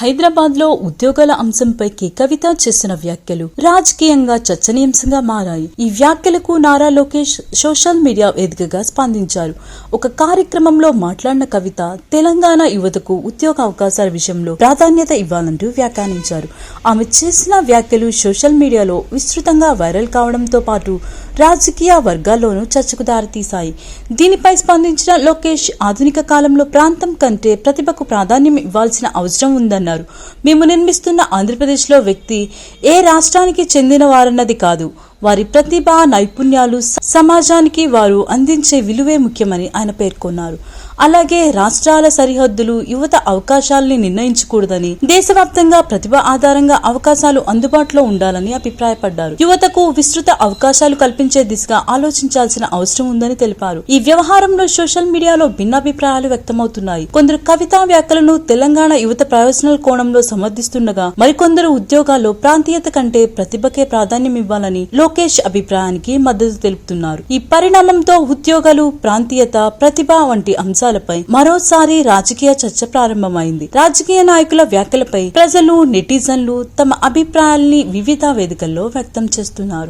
హైదరాబాద్ లో ఉద్యోగాల అంశంపై కవిత చేసిన వ్యాఖ్యలు రాజకీయంగా చర్చనీయాంశంగా మారాయి. ఈ వ్యాఖ్యలకు నారా లోకేష్ సోషల్ మీడియా వేదికగా స్పందించారు. ఒక కార్యక్రమంలో మాట్లాడిన కవిత తెలంగాణ యువతకు ఉద్యోగ అవకాశాల విషయంలో ప్రాధాన్యత ఇవ్వాలంటూ వ్యాఖ్యానించారు. ఆమె చేసిన వ్యాఖ్యలు సోషల్ మీడియాలో విస్తృతంగా వైరల్ కావడంతో పాటు రాజకీయ వర్గాల్లోనూ చర్చకు దారితీశాయి. దీనిపై స్పందించిన లోకేష్ ఆధునిక కాలంలో ప్రాంతం కంటే ప్రతిభకు ప్రాధాన్యం ఇవ్వాల్సిన అవసరం ఉందన్నారు. మేము నిర్మిస్తున్న ఆంధ్రప్రదేశ్లో వ్యక్తి ఏ రాష్ట్రానికి చెందిన వారన్నది కాదు, వారి ప్రతిభ నైపుణ్యాలు సమాజానికి వారు అందించే విలువే ముఖ్యమని ఆయన పేర్కొన్నారు. అలాగే రాష్ట్రాల సరిహద్దులు యువత అవకాశాలని నిర్ణయించకూడదని, దేశవ్యాప్తంగా ప్రతిభ ఆధారంగా అవకాశాలు అందుబాటులో ఉండాలని అభిప్రాయపడ్డారు. యువతకు విస్తృత అవకాశాలు కల్పించే దిశగా ఆలోచించాల్సిన అవసరం ఉందని తెలిపారు. ఈ వ్యవహారంలో సోషల్ మీడియాలో భిన్నాభిప్రాయాలు వ్యక్తమవుతున్నాయి. కొందరు కవితా వ్యాఖ్యలను తెలంగాణ యువత ప్రయోజనాల కోణంలో సమర్థిస్తుండగా, మరికొందరు ఉద్యోగాల్లో ప్రాంతీయత కంటే ప్రతిభకే ప్రాధాన్యం ఇవ్వాలని లోకేష్ అభిప్రాయానికి మద్దతు తెలుపుతున్నారు. ఈ పరిణామంతో ఉద్యోగాలు, ప్రాంతీయత, ప్రతిభ వంటి అంశాలపై మరోసారి రాజకీయ చర్చ ప్రారంభమైంది. రాజకీయ నాయకుల వ్యాఖ్యలపై ప్రజలు, నెటిజన్లు తమ అభిప్రాయాల్ని వివిధ వేదికల్లో వ్యక్తం చేస్తున్నారు.